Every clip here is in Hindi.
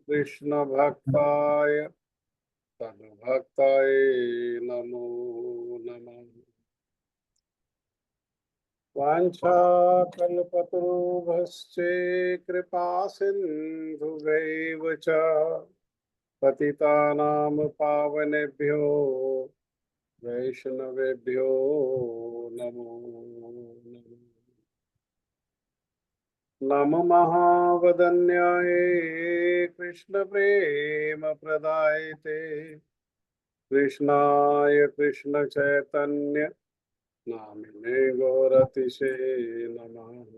कृष्ण भक्ताय तद्भक्ताय नमो नमः। वाञ्छाकल्पतरुभ्यश्च कृपा सिन्धुभ्यैव च पतितानां पावनेभ्यो वैष्णवेभ्यो नमो नमः। नमो महावदन्याय कृष्णप्रेमप्रदायते कृष्णाय कृष्णचैतन्य नामिने गौरतिशे नमः।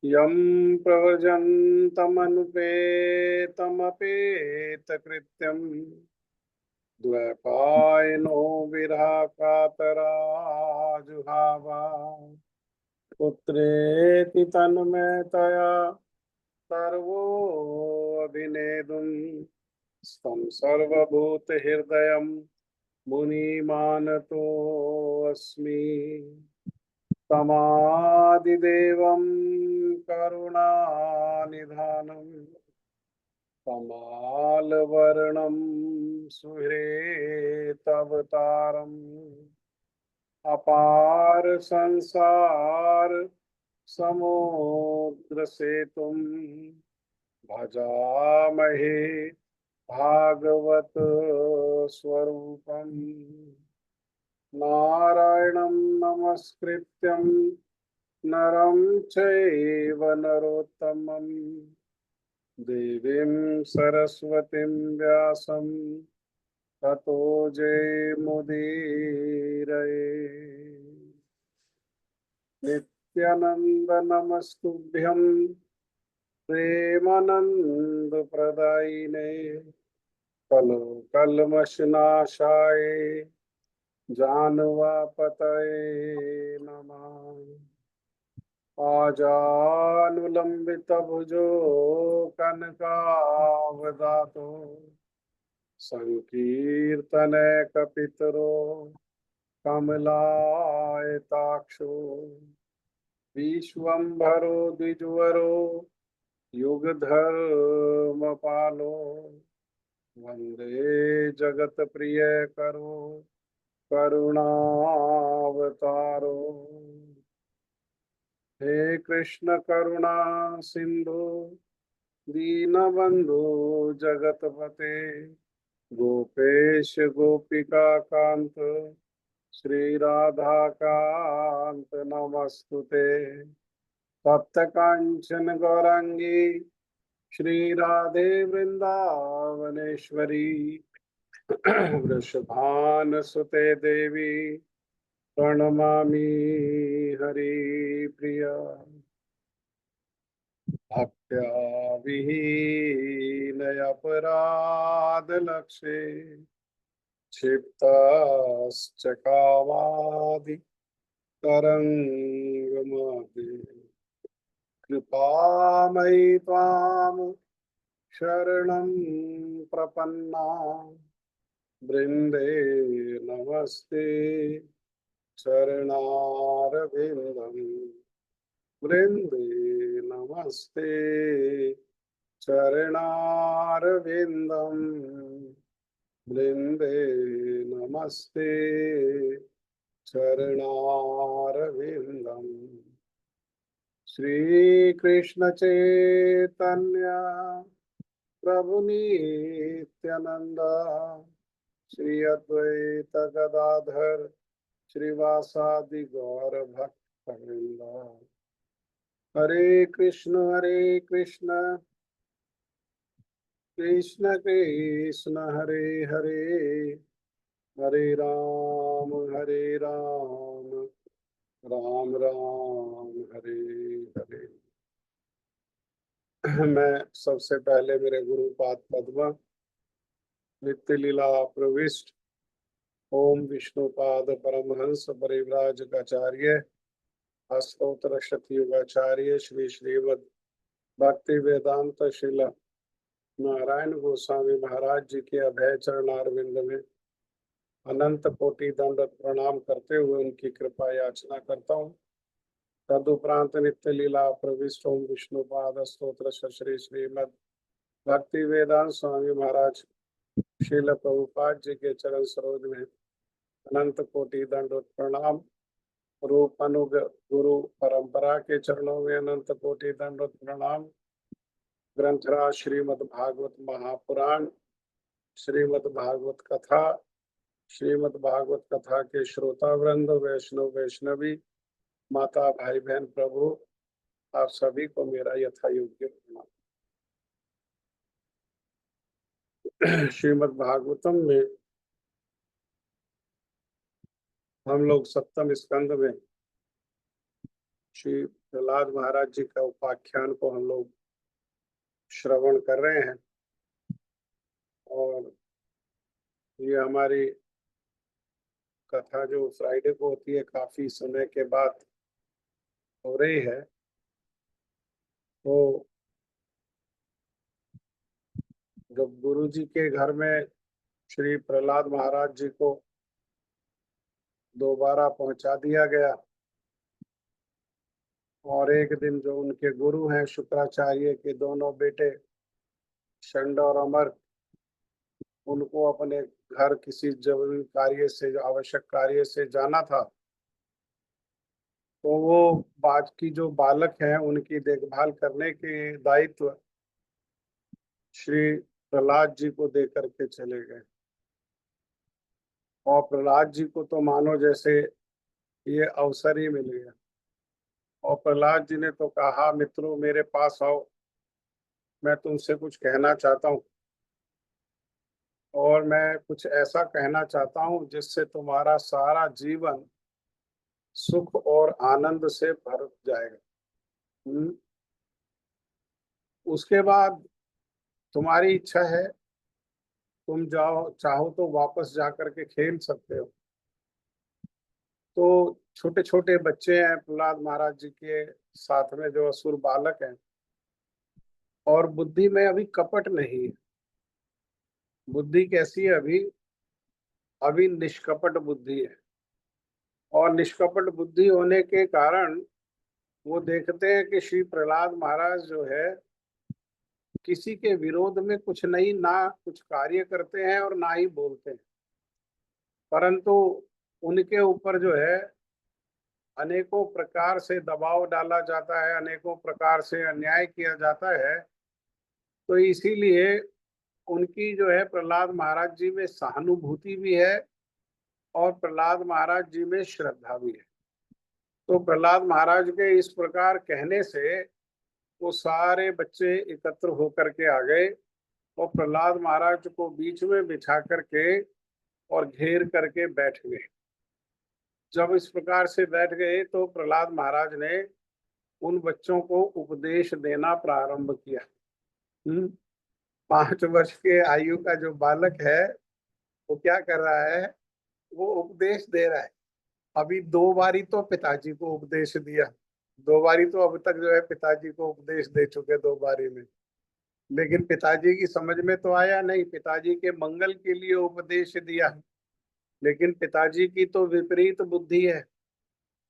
यं प्रव्रजन्तमनुपेतमपेतकृत्यं द्वैपायनो विरहकातराजुहावा पुत्रेति तन्मयतया सर्वो अभिनेदुं स्तं सर्वभूतहृदयं मुनिमानतोऽस्मि। तमादिदेवं करुणानिधानं तमालवर्णं सुरेतवतारम् अपार संसार समुद्रसेतुं भजामहे भागवत स्वरूपम्। नारायणं नमस्कृत्यं नरं चैव नरोत्तमं देवीं सरस्वतीं व्यासं ततो जयमुदीरये। नित्यानंद नमस्तुभ्यं प्रेमानंद प्रदायिने कलो कल्मषनाशाय जानवापतये नमः। आजानुलंबित भुजो कनकावदातो संकीर्तने कपितरो कमलायताक्षो विश्वम्भरो द्विजवरो युगधर्मपालो वन्दे जगत्प्रियकरो करुणावतारो। हे कृष्ण करुणा सिंधु दीनबंधु जगतपते गोपेश गोपिका कांत श्री राधा कांत नमस्तुते। तप्त कांचन गौरांगी श्री राधे वृंदावनेश्वरी वृषभानुसुते देवी प्रणमामि हरिप्रिया। भक्त्या विहीनयपराधलक्षे क्षिप्तश्च कामादि तरङ्गमपि कृपामयि त्वां शरणं प्रपन्ना वृन्दे नमस्ते चरणारविन्दम् वृन्दे नमस्ते चरणारविन्दम् वृन्दे नमस्ते चरणारविन्दम्। श्री कृष्ण चैतन्य प्रभु नित्यानंद श्री अद्वैत गदाधर श्रीवासादि गौर भक्तवृंद। हरे कृष्ण कृष्ण कृष्ण हरे हरे हरे राम राम राम हरे हरे। मैं सबसे पहले मेरे गुरुपाद पद्मा नित्य लीला प्रविष्ट ओम विष्णुपाद परमहंस परिव्राजकाचार्य अष्टोत्तर शतयुगाचार्य श्री श्रीमद् भक्ति वेदांत शिला नारायण गोस्वामी महाराज जी के अभय चरणारविंद में अनंत कोटि दंडवत प्रणाम करते हुए उनकी कृपा याचना करता हूँ। तदुपरांत नित्य लीला प्रविष्ट ओम विष्णुपाद स्तोत्र श्री श्रीमद् भक्ति वेदांत स्वामी महाराज श्रील प्रभुपाद जी के चरण सरोज में अनंत कोटि दंडवत प्रणाम। रूप अनुग गुरु परंपरा के चरणों में अनंत कोटि दंडवत प्रणाम। ग्रंथराज श्रीमद् भागवत महापुराण, श्रीमद् भागवत कथा, श्रीमद् भागवत कथा के श्रोता वृंद, वैष्णव वैष्णवी, माता भाई बहन प्रभु, आप सभी को मेरा यथा योग्य प्रणाम। श्रीमद् भागवतम में हम लोग सप्तम स्कंद में श्री प्रहलाद महाराज जी का उपाख्यान को हम लोग श्रवण कर रहे हैं। और ये हमारी कथा जो फ्राइडे को होती है, काफी समय के बाद हो रही है। तो जब गुरु जी के घर में श्री प्रहलाद महाराज जी को दोबारा पहुंचा दिया गया, और एक दिन जो उनके गुरु हैं शुक्राचार्य के दोनों बेटे शंड और अमर, उनको अपने घर किसी जरूरी कार्य से, आवश्यक कार्य से जाना था, तो वो बाकी जो बालक हैं उनकी देखभाल करने के दायित्व श्री प्रहलाद जी को दे करके चले गए। और प्रहलाद जी को तो मानो जैसे ये अवसर ही मिल गया। और प्रहलाद जी ने तो कहा, मित्रों मेरे पास आओ, मैं तुमसे कुछ कहना चाहता हूँ, और मैं कुछ ऐसा कहना चाहता हूँ जिससे तुम्हारा सारा जीवन सुख और आनंद से भर जाएगा। उसके बाद तुम्हारी इच्छा है, तुम जाओ, चाहो तो वापस जा करके खेल सकते हो। तो छोटे छोटे बच्चे हैं प्रहलाद महाराज जी के साथ में, जो असुर बालक हैं, और बुद्धि में अभी कपट नहीं है। बुद्धि कैसी है अभी? अभी निष्कपट बुद्धि है। और निष्कपट बुद्धि होने के कारण वो देखते हैं कि श्री प्रहलाद महाराज जो है किसी के विरोध में कुछ नहीं, ना कुछ कार्य करते हैं और ना ही बोलते हैं, परंतु उनके ऊपर जो है अनेकों प्रकार से दबाव डाला जाता है, अनेकों प्रकार से अन्याय किया जाता है। तो इसीलिए उनकी जो है प्रहलाद महाराज जी में सहानुभूति भी है और प्रहलाद महाराज जी में श्रद्धा भी है। तो प्रहलाद महाराज के इस प्रकार कहने से वो सारे बच्चे एकत्र होकर के आ गए और प्रहलाद महाराज को बीच में बिछा करके और घेर करके बैठ गए। जब इस प्रकार से बैठ गए तो प्रहलाद महाराज ने उन बच्चों को उपदेश देना प्रारंभ किया। 5 वर्ष के आयु का जो बालक है वो क्या कर रहा है? वो उपदेश दे रहा है। अभी 2 बारी तो पिताजी को उपदेश दिया, 2 बारी तो अब तक जो है पिताजी को उपदेश दे चुके 2 बारी में, लेकिन पिताजी की समझ में तो आया नहीं। पिताजी के मंगल के लिए उपदेश दिया, लेकिन पिताजी की तो विपरीत बुद्धि है,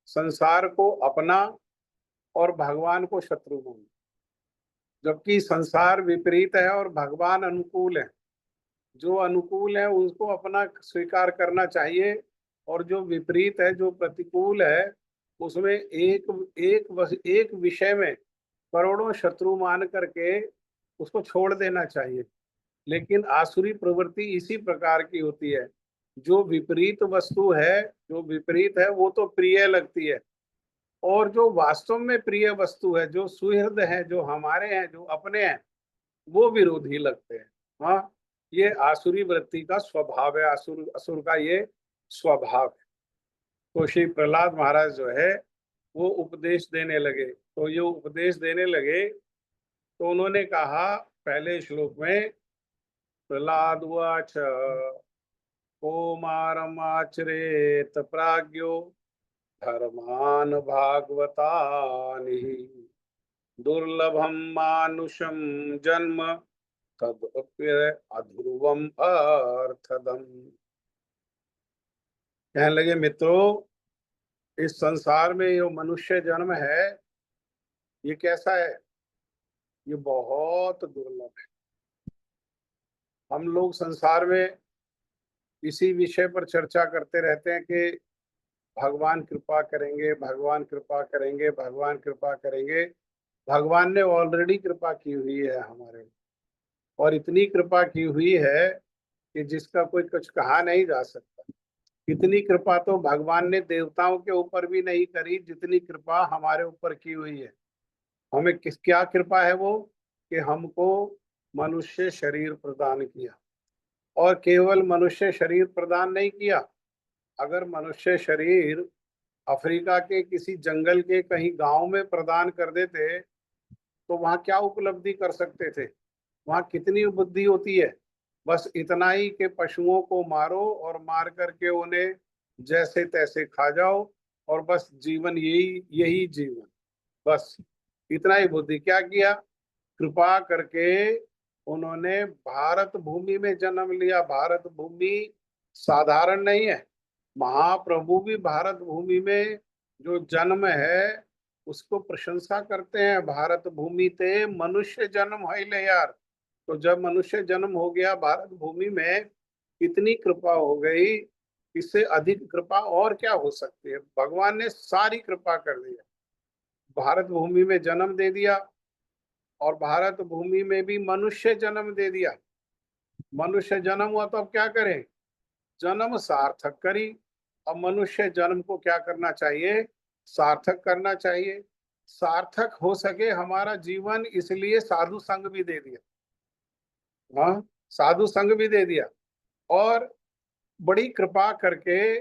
संसार को अपना और भगवान को शत्रु मान। जबकि संसार विपरीत है और भगवान अनुकूल है। जो अनुकूल है उसको अपना स्वीकार करना चाहिए, और जो विपरीत है, जो प्रतिकूल है, उसमें एक विषय में करोड़ों शत्रु मान करके उसको छोड़ देना चाहिए। लेकिन आसुरी प्रवृत्ति इसी प्रकार की होती है। जो विपरीत वस्तु है, जो विपरीत है, वो तो प्रिय लगती है, और जो वास्तव में प्रिय वस्तु है, जो सुहृद है, जो हमारे हैं, जो अपने हैं, वो विरोधी लगते हैं। हाँ, ये आसुरी वृत्ति का स्वभाव है, असुर असुर का ये स्वभाव है। तो श्री प्रहलाद महाराज जो है वो उपदेश देने लगे। तो ये उपदेश देने लगे तो उन्होंने कहा पहले श्लोक में, प्रहलाद उवाच कौमारमाचरेत प्राज्ञो धर्मान भागवतानि दुर्लभम मानुषम जन्म तदप्य अध्रुवम अर्थदम। कहने लगे, मित्रों इस संसार में जो मनुष्य जन्म है ये कैसा है? ये बहुत दुर्लभ है। हम लोग संसार में इसी विषय पर चर्चा करते रहते हैं कि भगवान कृपा करेंगे, भगवान कृपा करेंगे, भगवान कृपा करेंगे। भगवान ने ऑलरेडी कृपा की हुई है हमारे, और इतनी कृपा की हुई है कि जिसका कोई कुछ कहा नहीं जा सकता। इतनी कृपा तो भगवान ने देवताओं के ऊपर भी नहीं करी जितनी कृपा हमारे ऊपर की हुई है। हमें किस क्या कृपा है वो, कि हमको मनुष्य शरीर प्रदान किया। और केवल मनुष्य शरीर प्रदान नहीं किया, अगर मनुष्य शरीर अफ्रीका के किसी जंगल के कहीं गांव में प्रदान कर देते तो वहां क्या उपलब्धि कर सकते थे। वहां कितनी बुद्धि होती है। बस इतना ही कि पशुओं को मारो और मार करके उन्हें जैसे तैसे खा जाओ, और बस जीवन यही यही जीवन, बस इतना ही बुद्धि। क्या किया, कृपा करके उन्होंने भारत भूमि में जन्म लिया। भारत भूमि साधारण नहीं है। महाप्रभु भी भारत भूमि में जो जन्म है उसको प्रशंसा करते हैं। भारत भूमि ते मनुष्य जन्म है यार। तो जब मनुष्य जन्म हो गया भारत भूमि में, इतनी कृपा हो गई, इससे अधिक कृपा और क्या हो सकती है। भगवान ने सारी कृपा कर दी है। भारत भूमि में जन्म दे दिया, और भारत भूमि में भी मनुष्य जन्म दे दिया। मनुष्य जन्म हुआ तो अब क्या करें, जन्म सार्थक करी। अब मनुष्य जन्म को क्या करना चाहिए, सार्थक करना चाहिए। सार्थक हो सके हमारा जीवन, इसलिए साधु संग भी दे दिया। हाँ, साधु संग भी दे दिया, और बड़ी कृपा करके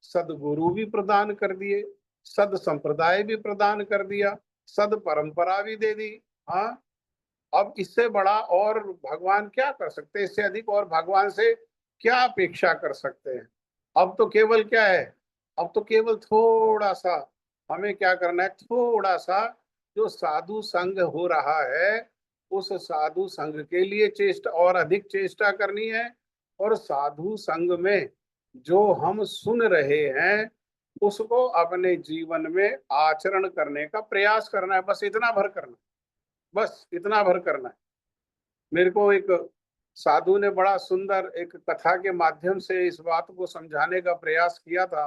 सदगुरु भी प्रदान कर दिए, सद संप्रदाय भी प्रदान कर दिया, सद परंपरा भी दे दी। हाँ, अब इससे बड़ा और भगवान क्या कर सकते हैं, इससे अधिक और भगवान से क्या अपेक्षा कर सकते हैं। अब तो केवल क्या है, अब तो केवल थोड़ा सा हमें क्या करना है, थोड़ा सा जो साधु संग हो रहा है उस साधु संग के लिए चेष्टा और अधिक चेष्टा करनी है। और साधु संग में जो हम सुन रहे हैं उसको अपने जीवन में आचरण करने का प्रयास करना है। बस इतना भर करना, बस इतना भर करना है। मेरे को एक साधु ने बड़ा सुंदर एक कथा के माध्यम से इस बात को समझाने का प्रयास किया था।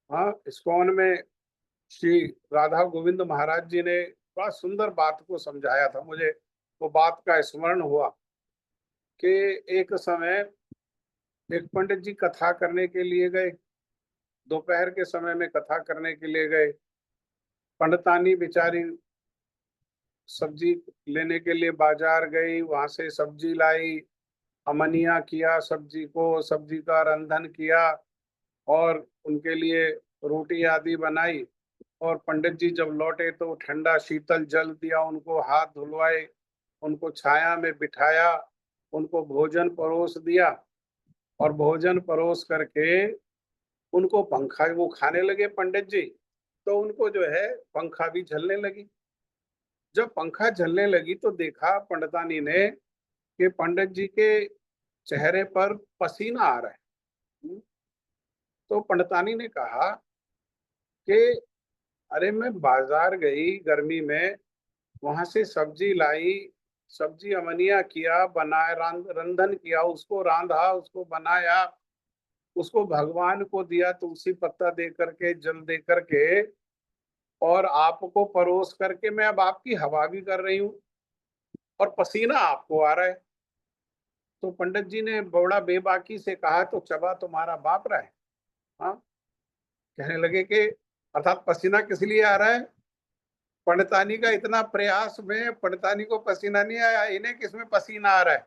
हाँ, इस्कॉन में श्री राधा गोविंद महाराज जी ने बड़ा सुंदर बात को समझाया था। मुझे वो बात का स्मरण हुआ कि एक समय एक पंडित जी कथा करने के लिए गए। दोपहर के समय में कथा करने के लिए गए। पंडितानी बेचारी सब्जी लेने के लिए बाजार गई, वहां से सब्जी लाई, अमनिया किया सब्जी को, सब्जी का रंधन किया, और उनके लिए रोटी आदि बनाई। और पंडित जी जब लौटे तो ठंडा शीतल जल दिया, उनको हाथ धुलवाए, उनको छाया में बिठाया, उनको भोजन परोस दिया। और भोजन परोस करके उनको पंखा, वो खाने लगे पंडित जी, तो उनको जो है पंखा भी झलने लगी। जब पंखा झलने लगी तो देखा पंडितानी ने कि पंडित जी के चेहरे पर पसीना आ रहा है। तो पंडितानी ने कहा कि अरे मैं बाजार गई गर्मी में, वहां से सब्जी लाई, सब्जी अमनिया किया, बनाया, रंधन किया, उसको रांधा, उसको बनाया, उसको भगवान को दिया तुलसी पत्ता दे करके, जल दे करके, और आपको परोस करके मैं अब आपकी हवा भी कर रही हूँ, और पसीना आपको आ रहा है। तो पंडित जी ने बड़ा बेबाकी से कहा, तो चबा तुम्हारा बाप रहा है। हाँ, कहने लगे कि अर्थात पसीना किस लिए आ रहा है। पंडितानी का इतना प्रयास में पंडितानी को पसीना नहीं आया, इन्हें किसमें पसीना आ रहा है।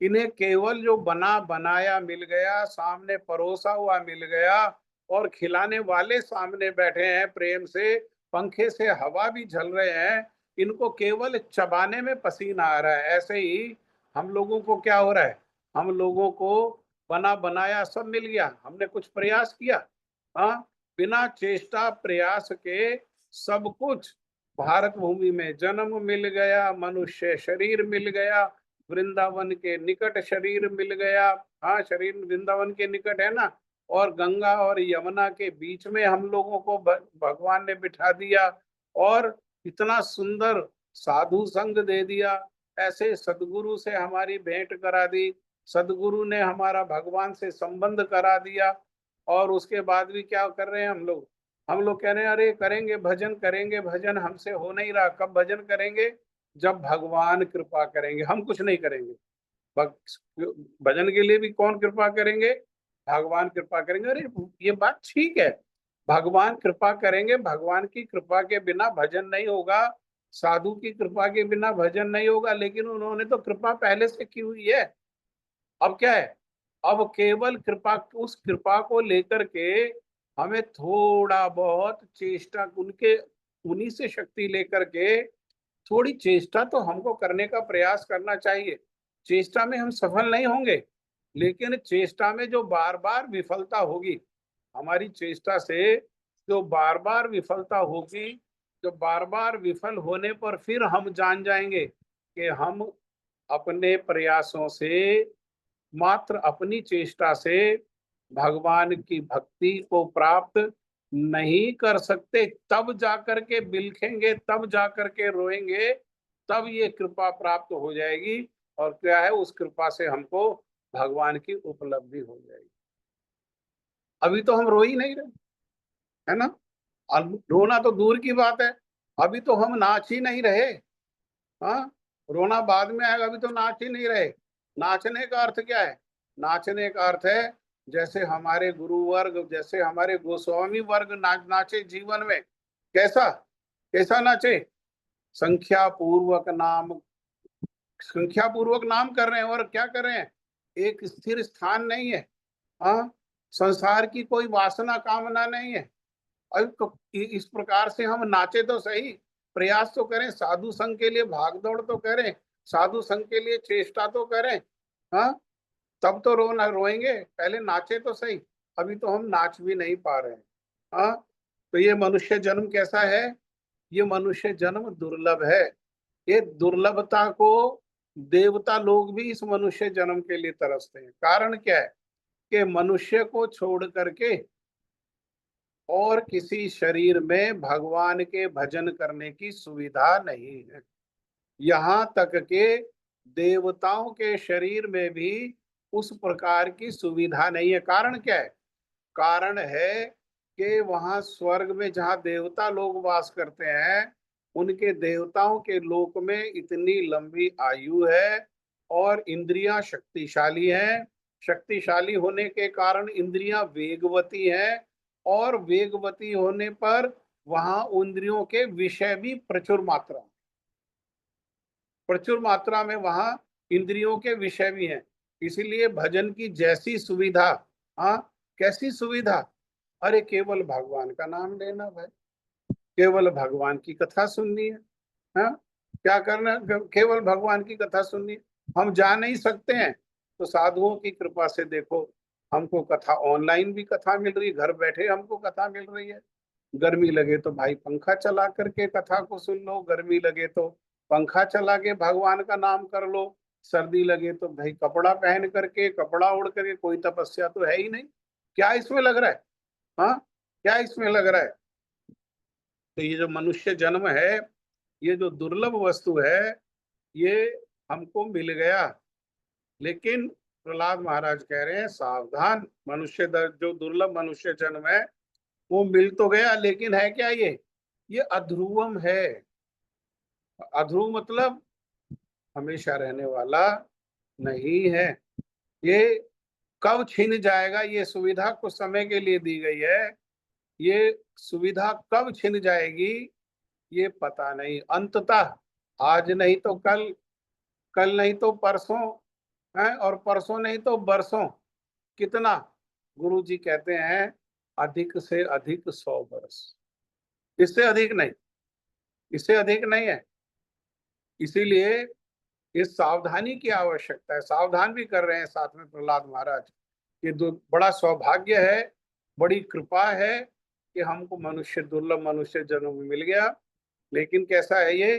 इन्हें केवल जो बना बनाया मिल गया, सामने परोसा हुआ मिल गया, और खिलाने वाले सामने बैठे हैं प्रेम से, पंखे से हवा भी झल रहे हैं, इनको केवल चबाने में पसीना आ रहा है। ऐसे ही हम लोगों को क्या हो रहा है, हम लोगों को बना बनाया सब मिल गया, हमने कुछ प्रयास किया। हाँ, बिना चेष्टा प्रयास के सब कुछ, भारत भूमि में जन्म मिल गया, मनुष्य शरीर मिल गया, वृंदावन के निकट शरीर मिल गया। हाँ, शरीर वृंदावन के निकट है ना, और गंगा और यमुना के बीच में हम लोगों को भगवान ने बिठा दिया, और इतना सुंदर साधु संग दे दिया। ऐसे सदगुरु से हमारी भेंट करा दी, सदगुरु ने हमारा भगवान से संबंध करा दिया, और उसके बाद भी क्या कर रहे हैं हम लोग कह रहे हैं अरे करेंगे भजन, हमसे हो नहीं रहा। कब भजन करेंगे? जब भगवान कृपा करेंगे, हम कुछ नहीं करेंगे। भजन के लिए भी कौन कृपा करेंगे? भगवान कृपा करेंगे। अरे ये बात ठीक है, भगवान कृपा करेंगे, भगवान की कृपा के बिना भजन नहीं होगा, साधु की कृपा के बिना भजन नहीं होगा, लेकिन उन्होंने तो कृपा पहले से की हुई है। अब क्या है? अब केवल कृपा, उस कृपा को लेकर के हमें थोड़ा बहुत चेष्टा, उनके उन्हीं से शक्ति लेकर के थोड़ी चेष्टा तो हमको करने का प्रयास करना चाहिए। चेष्टा में हम सफल नहीं होंगे, लेकिन चेष्टा में जो बार बार विफलता होगी, हमारी चेष्टा से जो बार बार विफलता होगी, जो बार बार विफल होने पर फिर हम जान जाएंगे कि हम अपने प्रयासों से, मात्र अपनी चेष्टा से भगवान की भक्ति को प्राप्त नहीं कर सकते। तब जाकर के बिलखेंगे, तब जाकर के रोएंगे, तब ये कृपा प्राप्त हो जाएगी। और क्या है, उस कृपा से हमको भगवान की उपलब्धि हो जाएगी। अभी तो हम रो ही नहीं रहे, है ना? रोना तो दूर की बात है, अभी तो हम नाच ही नहीं रहे। हाँ, रोना बाद में आएगा, अभी तो नाच ही नहीं रहे। नाचने का अर्थ क्या है? नाचने का अर्थ है जैसे हमारे गुरु वर्ग, जैसे हमारे गोस्वामी वर्ग नाचे जीवन में। कैसा कैसा नाचे? संख्या पूर्वक नाम, संख्या पूर्वक नाम कर रहे हैं, और क्या कर रहे हैं? एक स्थिर स्थान नहीं है। हाँ, संसार की कोई वासना कामना नहीं है। अब तो इस प्रकार से हम नाचे तो सही, प्रयास तो करें, साधु संघ के लिए भाग दौड़ तो करें, साधु संघ के लिए चेष्टा तो करें। हाँ, तब तो रोएंगे, पहले नाचे तो सही। अभी तो हम नाच भी नहीं पा रहे हैं। हाँ, तो ये मनुष्य जन्म कैसा है? ये मनुष्य जन्म दुर्लभ है। ये दुर्लभता को देवता लोग भी इस मनुष्य जन्म के लिए तरसते हैं। कारण क्या है? कि मनुष्य को छोड़ करके और किसी शरीर में भगवान के भजन करने की सुविधा नहीं है। यहाँ तक के देवताओं के शरीर में भी उस प्रकार की सुविधा नहीं है। कारण क्या है? कारण है कि वहां स्वर्ग में जहाँ देवता लोग वास करते हैं, उनके देवताओं के लोक में इतनी लंबी आयु है, और इंद्रियां शक्तिशाली हैं। शक्तिशाली होने के कारण इंद्रियां वेगवती हैं, और वेगवती होने पर वहां इंद्रियों के विषय भी प्रचुर मात्रा में वहां इंद्रियों के विषय भी हैं। इसलिए भजन की जैसी सुविधा, हाँ, कैसी सुविधा? अरे केवल भगवान का नाम लेना भाई, केवल भगवान की कथा सुननी है। हाँ, क्या करना? केवल भगवान की कथा सुननी है। हम जा नहीं सकते हैं, तो साधुओं की कृपा से देखो, हमको कथा ऑनलाइन भी कथा मिल रही है, घर बैठे हमको कथा मिल रही है। गर्मी लगे तो भाई पंखा चला करके कथा को सुन लो, गर्मी लगे तो पंखा चला के भगवान का नाम कर लो, सर्दी लगे तो भाई कपड़ा पहन करके, कपड़ा ओढ़ करके, कोई तपस्या तो है ही नहीं। क्या इसमें लग रहा है? हाँ, क्या इसमें लग रहा है? तो ये जो मनुष्य जन्म है, ये जो दुर्लभ वस्तु है, ये हमको मिल गया। लेकिन प्रहलाद महाराज कह रहे हैं सावधान, जो दुर्लभ मनुष्य जन्म है वो मिल तो गया, लेकिन है क्या ये अध्रुवम है। अध्रुव मतलब हमेशा रहने वाला नहीं है। ये कब छिन जाएगा? ये सुविधा कुछ समय के लिए दी गई है, ये सुविधा कब छिन जाएगी ये पता नहीं। अंततः आज नहीं तो कल, कल नहीं तो परसों है, और परसों नहीं तो बरसों। कितना? गुरु जी कहते हैं अधिक से अधिक 100 वर्ष, इससे अधिक नहीं, इससे अधिक नहीं है। इसीलिए इस सावधानी की आवश्यकता है। सावधान भी कर रहे हैं साथ में प्रहलाद महाराज। ये बड़ा सौभाग्य है, बड़ी कृपा है कि हमको मनुष्य, दुर्लभ मनुष्य जन्म मिल गया। लेकिन कैसा है ये?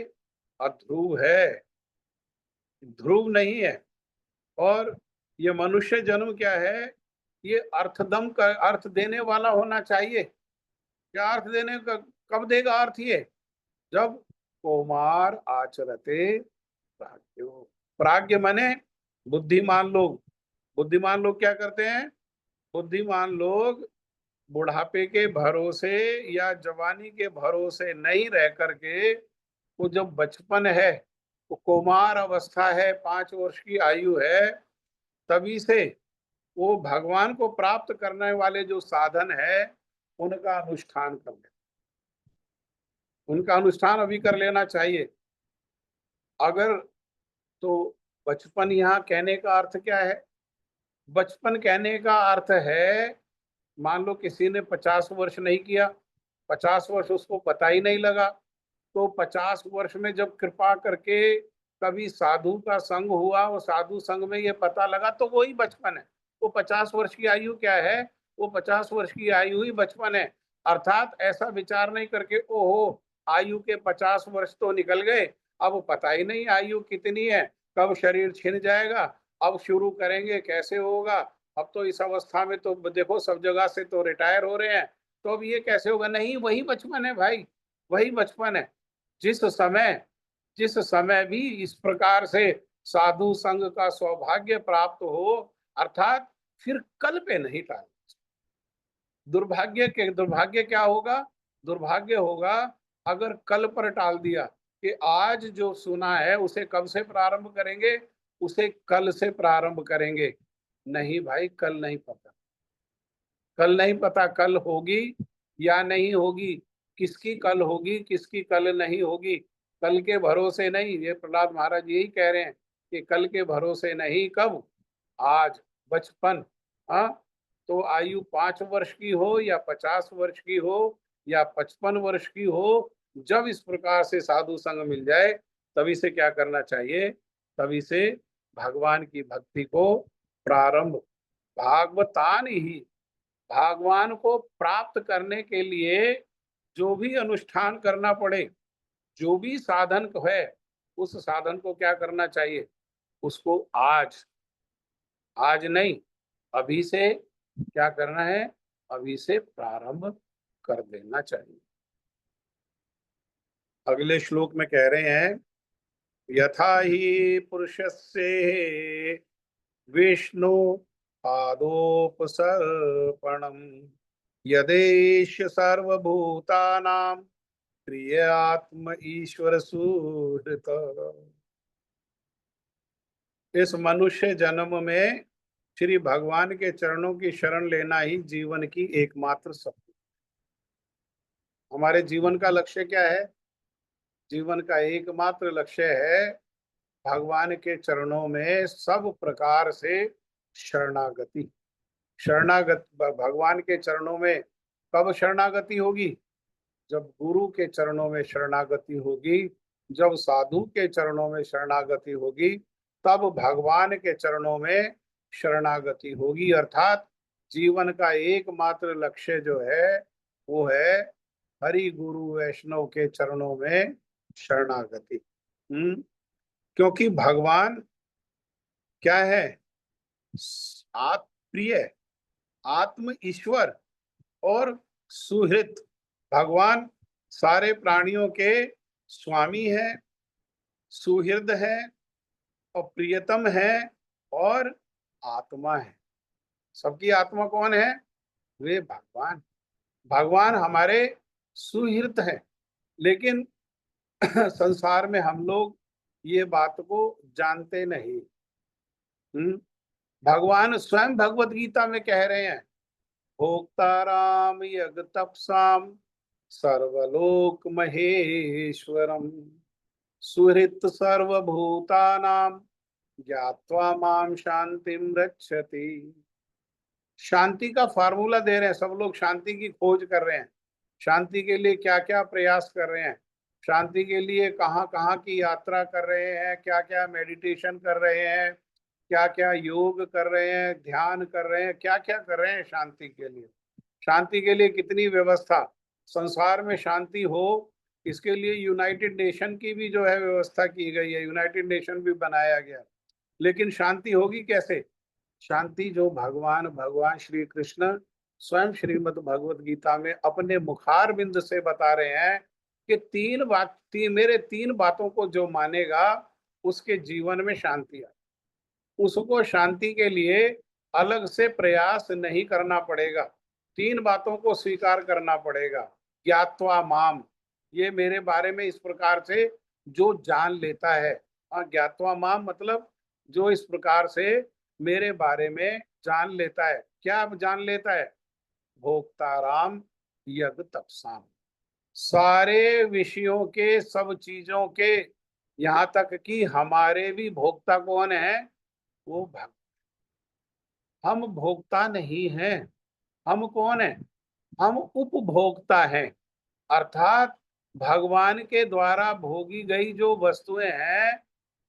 अध्रुव है, ध्रुव नहीं है। और ये मनुष्य जन्म क्या है? ये अर्थदम का अर्थ देने वाला होना चाहिए। क्या अर्थ देने का? कब देगा अर्थ ये? जब कौमार आचरते प्राज्ञो। प्राज्ञ माने बुद्धिमान लोग। बुद्धिमान लोग क्या करते हैं? बुद्धिमान लोग बुढ़ापे के भरोसे या जवानी के भरोसे नहीं रह करके, वो जब बचपन है, वो कुमार अवस्था है, 5 वर्ष की आयु है, तभी से वो भगवान को प्राप्त करने वाले जो साधन है उनका अनुष्ठान कर ले। उनका अनुष्ठान अभी कर लेना चाहिए। अगर तो बचपन यहाँ कहने का अर्थ क्या है? बचपन कहने का अर्थ है, मान लो किसी ने 50 वर्ष नहीं किया, 50 वर्ष उसको पता ही नहीं लगा, तो 50 वर्ष में जब कृपा करके कभी साधु का संग हुआ, वो साधु संग में ये पता लगा, तो वही बचपन है। वो 50 वर्ष की आयु क्या है? वो 50 वर्ष की आयु ही बचपन है। अर्थात ऐसा विचार नहीं करके ओहो आयु के 50 वर्ष तो निकल गए, अब पता ही नहीं आयु कितनी है, कब शरीर छिन जाएगा, अब शुरू करेंगे कैसे होगा, अब तो इस अवस्था में तो देखो सब जगह से तो रिटायर हो रहे हैं, तो अब ये कैसे होगा? नहीं, वही बचपन है भाई, वही बचपन है। जिस समय भी इस प्रकार से साधु संग का सौभाग्य प्राप्त हो, अर्थात फिर कल पे नहीं टाल। दुर्भाग्य क्या होगा? दुर्भाग्य होगा अगर कल पर टाल दिया कि आज जो सुना है उसे कब से प्रारंभ करेंगे, उसे कल से प्रारंभ करेंगे। नहीं भाई, कल नहीं पता, कल नहीं पता, कल होगी या नहीं होगी, किसकी कल होगी किसकी कल नहीं होगी। कल के भरोसे नहीं, ये प्रहलाद महाराज यही कह रहे हैं कि कल के भरोसे नहीं, कब? आज बचपन। हाँ, तो आयु 5 वर्ष की हो या 50 वर्ष की हो या 55 वर्ष की हो, जब इस प्रकार से साधु संग मिल जाए, तभी से क्या करना चाहिए? तभी से भगवान की भक्ति को प्रारंभ। भागवतान ही, भगवान को प्राप्त करने के लिए जो भी अनुष्ठान करना पड़े, जो भी साधन है, उस साधन को क्या करना चाहिए? उसको आज, आज नहीं, अभी से क्या करना है? अभी से प्रारंभ कर देना चाहिए। अगले श्लोक में कह रहे हैं, यथा ही पुरुषस्य विष्णु पादोपसर्पणम् यदेश सर्वभूतानां क्रियात्म ईश्वर सुहृत। इस मनुष्य जन्म में श्री भगवान के चरणों की शरण लेना ही जीवन की एकमात्र सत्य। हमारे जीवन का लक्ष्य क्या है? जीवन का एकमात्र लक्ष्य है भगवान के चरणों में सब प्रकार से शरणागति। भगवान के चरणों में कब शरणागति होगी? जब गुरु के चरणों में शरणागति होगी, जब साधु के चरणों में शरणागति होगी, तब भगवान के चरणों में शरणागति होगी। अर्थात जीवन का एकमात्र लक्ष्य जो है वो है हरि गुरु वैष्णव के चरणों में शरणागति। क्योंकि भगवान क्या है? प्रिय, आत्म ईश्वर और सुहृत। भगवान सारे प्राणियों के स्वामी है, सुहृद है और प्रियतम है और आत्मा है। सबकी आत्मा कौन है? वे भगवान। भगवान हमारे सुहृत हैं, लेकिन संसार में हम लोग ये बात को जानते नहीं। भगवान स्वयं भगवत गीता में कह रहे हैं, भोक्ताराम यज्ञ तपसाम सर्वलोक महेश्वरम सुहृत सर्वभूतानां ज्ञात्वा माम शांतिम रक्षति। शांति का फार्मूला दे रहे हैं। सब लोग शांति की खोज कर रहे हैं, शांति के लिए क्या क्या प्रयास कर रहे हैं, शांति के लिए कहाँ कहाँ की यात्रा कर रहे हैं, क्या क्या मेडिटेशन कर रहे हैं, क्या क्या योग कर रहे हैं, ध्यान कर रहे हैं, क्या क्या कर रहे हैं शांति के लिए। शांति के लिए कितनी व्यवस्था, संसार में शांति हो इसके लिए यूनाइटेड नेशन की भी जो है व्यवस्था की गई है, यूनाइटेड नेशन भी बनाया गया। लेकिन शांति होगी कैसे? शांति जो भगवान श्री कृष्ण स्वयं श्रीमद् भगवत गीता में अपने मुखार बिंद से बता रहे हैं कि मेरे 3 बातों को जो मानेगा उसके जीवन में शांति आए। उसको शांति के लिए अलग से प्रयास नहीं करना पड़ेगा। 3 बातों को स्वीकार करना पड़ेगा। ज्ञात्वा माम, ये मेरे बारे में इस प्रकार से जो जान लेता है। हाँ, ज्ञात्वा माम मतलब जो इस प्रकार से मेरे बारे में जान लेता है। क्या जान लेता है? भोक्ताराम यद तपसाम, सारे विषयों के, सब चीजों के, यहाँ तक कि हमारे भी भोक्ता कौन है? वो भगवान। हम भोक्ता नहीं हैं। हम कौन है? हम उपभोक्ता हैं। अर्थात भगवान के द्वारा भोगी गई जो वस्तुएं हैं,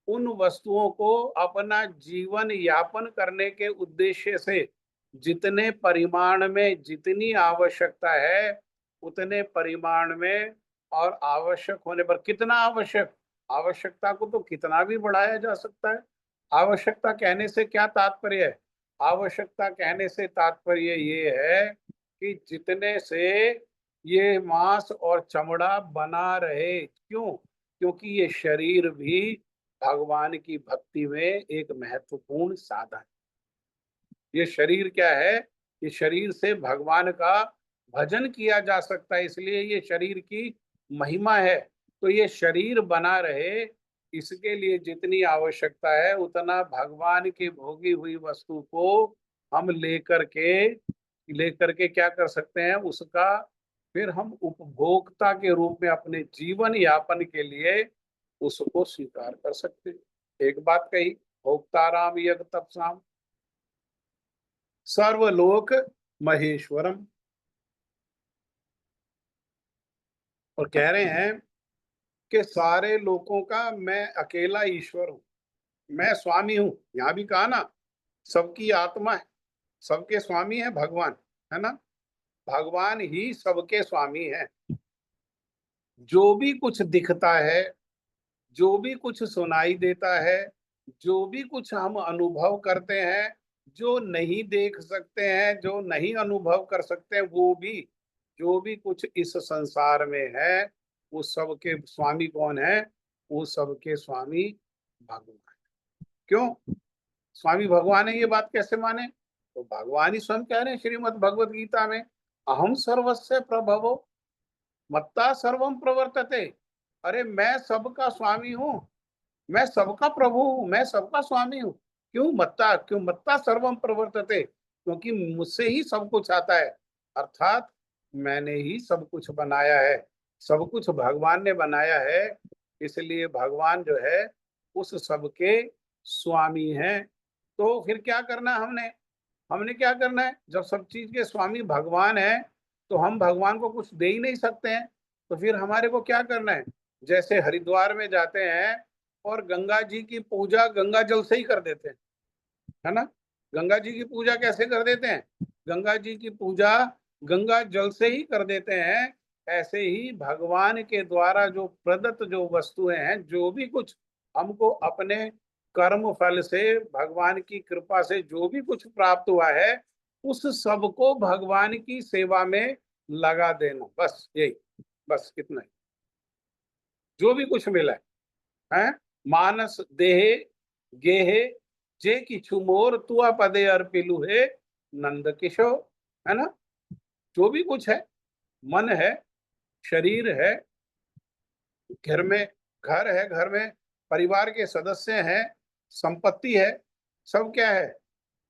उन वस्तुओं को अपना जीवन यापन करने के उद्देश्य से जितने परिमाण में, जितनी आवश्यकता है उतने परिमाण में, और आवश्यक होने पर कितना आवश्यक, आवश्यकता को तो कितना भी बढ़ाया जा सकता है। आवश्यकता कहने से क्या तात्पर्य है? आवश्यकता कहने से तात्पर्य ये है कि जितने से ये मांस और चमड़ा बना रहे। क्यों? क्योंकि ये शरीर भी भगवान की भक्ति में एक महत्वपूर्ण साधन है। ये शरीर क्या है? ये शरीर से भगवान का भजन किया जा सकता है, इसलिए ये शरीर की महिमा है। तो ये शरीर बना रहे, इसके लिए जितनी आवश्यकता है उतना भगवान की भोगी हुई वस्तु को हम लेकर के क्या कर सकते हैं? उसका फिर हम उपभोक्ता के रूप में अपने जीवन यापन के लिए उसको स्वीकार कर सकते हैं। एक बात कही, भोक्ताराम यज्ञ तपसाम सर्वलोक महेश्वरम। और कह रहे हैं कि सारे लोगों का मैं अकेला ईश्वर हूं, मैं स्वामी हूं। यहां भी कहा ना, सबकी आत्मा है, सबके स्वामी है भगवान, है ना? भगवान ही सबके स्वामी है। जो भी कुछ दिखता है, जो भी कुछ सुनाई देता है, जो भी कुछ हम अनुभव करते हैं, जो नहीं देख सकते हैं, जो नहीं अनुभव कर सकते हैं, वो भी, जो भी कुछ इस संसार में है, वो सबके स्वामी कौन है? वो सबके स्वामी भगवान। क्यों स्वामी भगवान है? ये बात कैसे माने? तो भगवान ही स्वयं कह रहे हैं श्रीमद् भगवत गीता में, अहम सर्वस्य प्रभवो मत्ता सर्वम प्रवर्तते। अरे मैं सबका स्वामी हूँ, मैं सबका प्रभु हूँ, मैं सबका स्वामी हूँ। क्यों मत्ता सर्वम प्रवर्तते? क्योंकि मुझसे ही सब कुछ आता है। अर्थात मैंने ही सब कुछ बनाया है, सब कुछ भगवान ने बनाया है। इसलिए भगवान जो है उस सबके स्वामी हैं। तो फिर क्या करना हमने? हमने क्या करना है? जब सब चीज के स्वामी भगवान है, तो हम भगवान को कुछ दे ही नहीं सकते हैं। तो फिर हमारे को क्या करना है? जैसे हरिद्वार में जाते हैं और गंगा जी की पूजा गंगा जल से ही कर देते हैं, है ना? गंगा जी की पूजा कैसे कर देते हैं? गंगा जी की पूजा गंगा जल से ही कर देते हैं। ऐसे ही भगवान के द्वारा जो प्रदत्त जो वस्तुएं हैं, जो भी कुछ हमको अपने कर्म फल से, भगवान की कृपा से जो भी कुछ प्राप्त हुआ है, उस सब को भगवान की सेवा में लगा देना, बस यही, बस इतना ही। जो भी कुछ मिला है, मानस देहे गेहे जे किछु मोर तुआ पदे अर्पिलु है नंद किशोर, है ना? जो भी कुछ है, मन है, शरीर है, घर में घर है, घर में परिवार के सदस्य हैं, संपत्ति है, सब क्या है?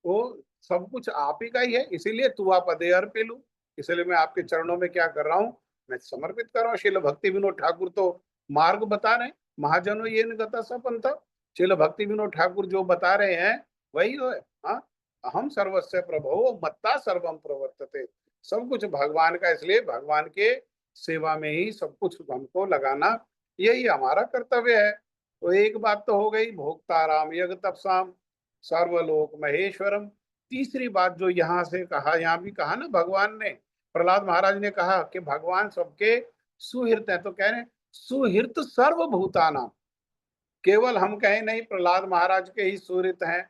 वो सब कुछ आप ही का ही है। इसीलिए तुआ पदे अर्पिलु, इसलिए मैं आपके चरणों में क्या कर रहा हूँ? मैं समर्पित कर रहा हूँ। श्रील भक्ति विनोद ठाकुर तो मार्ग बता रहे हैं, महाजनों ये निगता सपंथ। श्रील भक्ति विनोद ठाकुर जो बता रहे हैं वही तो है। हाँ, अहम सर्वस्य प्रभो मत्ता सर्वम प्रवर्तते। सब कुछ भगवान का, इसलिए भगवान के सेवा में ही सब कुछ हमको लगाना, यही हमारा कर्तव्य है। तो एक बात तो हो गई, भोक्ताराम यज्ञ तपसाम सर्वलोक महेश्वरम। तीसरी बात जो यहाँ से कहा, यहाँ भी कहा ना भगवान ने, प्रहलाद महाराज ने कहा कि भगवान सबके सुहृत हैं। तो कह रहे हैं सुहृत सर्वभूतानाम। केवल हम कहें नहीं प्रहलाद महाराज के ही सुहृत हैं,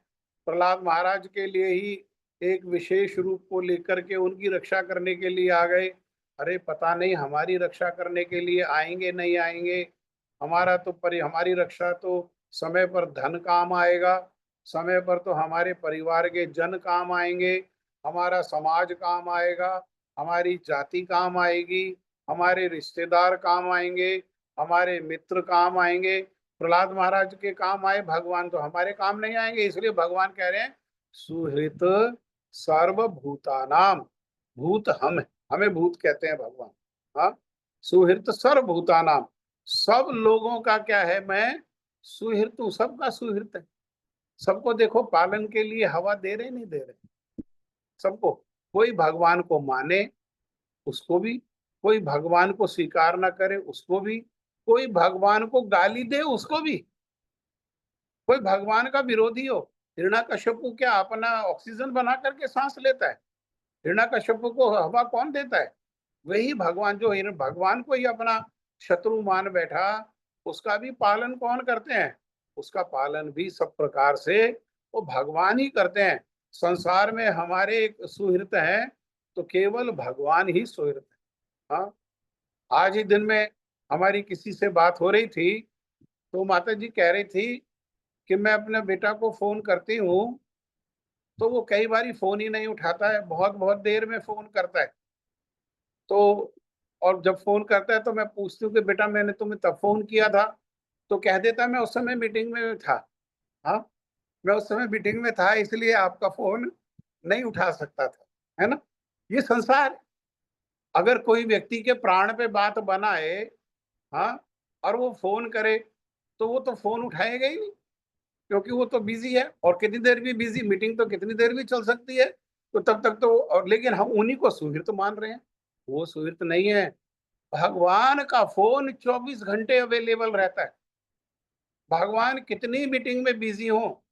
प्रहलाद महाराज के लिए ही एक विशेष रूप को लेकर के उनकी रक्षा करने के लिए आ गए। अरे पता नहीं हमारी रक्षा करने के लिए आएंगे नहीं आएंगे। हमारी रक्षा तो समय पर धन काम आएगा, समय पर तो हमारे परिवार के जन काम आएंगे, हमारा समाज काम आएगा, हमारी जाति काम आएगी, हमारे रिश्तेदार काम आएंगे, हमारे मित्र काम आएंगे। प्रहलाद महाराज के काम आए भगवान, तो हमारे काम नहीं आएंगे। इसलिए भगवान कह रहे हैं सुहृत सर्वभूतानाम। भूत हम हैं, हमें भूत कहते हैं भगवान। हाँ, सुहृत सर्वभूतानाम, सब लोगों का क्या है, मैं सुहृत हूँ, सबका सुहृत है। सबको देखो पालन के लिए हवा दे रहे नहीं दे रहे, सबको। कोई भगवान को माने उसको भी, कोई भगवान को स्वीकार ना करे उसको भी, कोई भगवान को गाली दे उसको भी, कोई भगवान का विरोधी हो। हिरण्यकश्यपु क्या अपना ऑक्सीजन बना करके सांस लेता है? हिरण्यकश्यपु को हवा कौन देता है? वही भगवान। जो भगवान को ही अपना शत्रु मान बैठा, उसका भी पालन कौन करते हैं? उसका पालन भी सब प्रकार से वो भगवान ही करते हैं। संसार में हमारे एक सुहृत हैं तो केवल भगवान ही सुहृत है। हाँ, आज ही दिन में हमारी किसी से बात हो रही थी, तो माता जी कह रही थी कि मैं अपने बेटा को फोन करती हूँ तो वो कई बार फोन ही नहीं उठाता है, बहुत बहुत देर में फोन करता है। तो और जब फोन करता है तो मैं पूछती हूँ कि बेटा मैंने तुम्हें तब फोन किया था, तो कह देता मैं उस समय मीटिंग में था। हाँ, मैं उस समय मीटिंग में था इसलिए आपका फोन नहीं उठा सकता था, है ना। ये संसार। अगर कोई व्यक्ति के प्राण पे बात बनाए, हाँ, और वो फोन करे तो वो तो फोन उठाएगा ही नहीं, क्योंकि वो तो बिजी है। और कितनी देर भी बिजी, मीटिंग तो कितनी देर भी चल सकती है, तो तब तक तो। और लेकिन हम उन्हीं को सुहृत मान रहे हैं, वो सुहृत नहीं है। भगवान का फोन 24 घंटे अवेलेबल रहता है। भगवान कितनी मीटिंग में बिजी हो,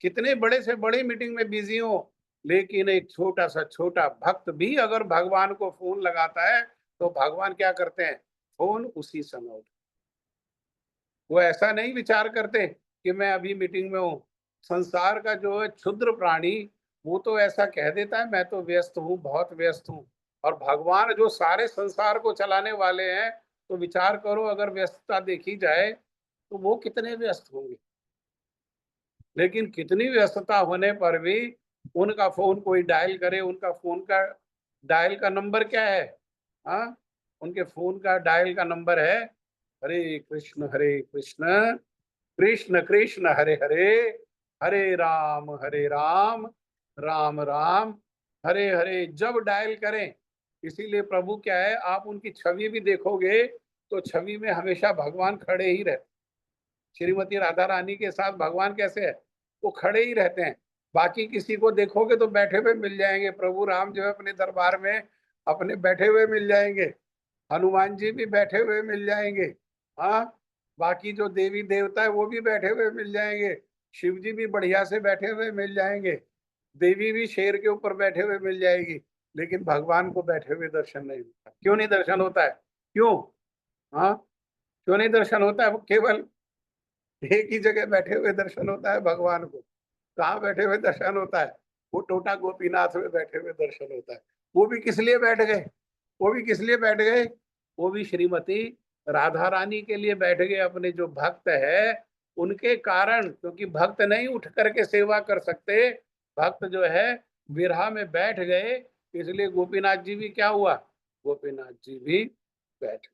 कितने बड़े से बड़े मीटिंग में बिजी हो, लेकिन एक छोटा सा छोटा भक्त भी अगर भगवान को फोन लगाता है तो भगवान क्या करते हैं? फोन उसी समय उठाते। वो ऐसा नहीं विचार करते कि मैं अभी मीटिंग में हूँ। संसार का जो है क्षुद्र प्राणी, वो तो ऐसा कह देता है मैं तो व्यस्त हूँ, बहुत व्यस्त हूँ। और भगवान जो सारे संसार को चलाने वाले हैं, तो विचार करो अगर व्यस्तता देखी जाए तो वो कितने व्यस्त होंगे। लेकिन कितनी व्यस्तता होने पर भी उनका फोन कोई डायल करे, उनका फोन का डायल का नंबर क्या है? हाँ, उनके फोन का डायल का नंबर है हरे कृष्ण कृष्ण कृष्ण हरे हरे, हरे राम राम राम हरे हरे। जब डायल करें, इसीलिए प्रभु क्या है, आप उनकी छवि भी देखोगे तो छवि में हमेशा भगवान खड़े ही रहते। श्रीमती राधा रानी के साथ भगवान कैसे है? वो खड़े ही रहते हैं। बाकी किसी को देखोगे तो बैठे हुए मिल जाएंगे। प्रभु राम जो है अपने दरबार में अपने बैठे हुए मिल जाएंगे, हनुमान जी भी बैठे हुए मिल जाएंगे। हाँ, बाकी जो देवी देवता है वो भी बैठे हुए मिल जाएंगे। शिव जी भी बढ़िया से बैठे हुए मिल जाएंगे, देवी भी शेर के ऊपर बैठे हुए मिल जाएगी। लेकिन भगवान को बैठे हुए दर्शन नहीं होता। क्यों नहीं दर्शन होता है? क्यों? हाँ, क्यों नहीं दर्शन होता है? वो केवल एक ही जगह बैठे हुए दर्शन होता है भगवान को। कहाँ बैठे हुए दर्शन होता है? वो टोटा गोपीनाथ में बैठे हुए दर्शन होता है। वो भी किस लिए बैठ गए? वो भी किस लिए बैठ गए? वो भी श्रीमती राधा रानी के लिए बैठ गए। अपने जो भक्त है उनके कारण, क्योंकि भक्त नहीं उठ करके सेवा कर सकते, भक्त जो है विरहा में बैठ गए, इसलिए गोपीनाथ जी भी क्या हुआ? गोपीनाथ जी भी बैठ,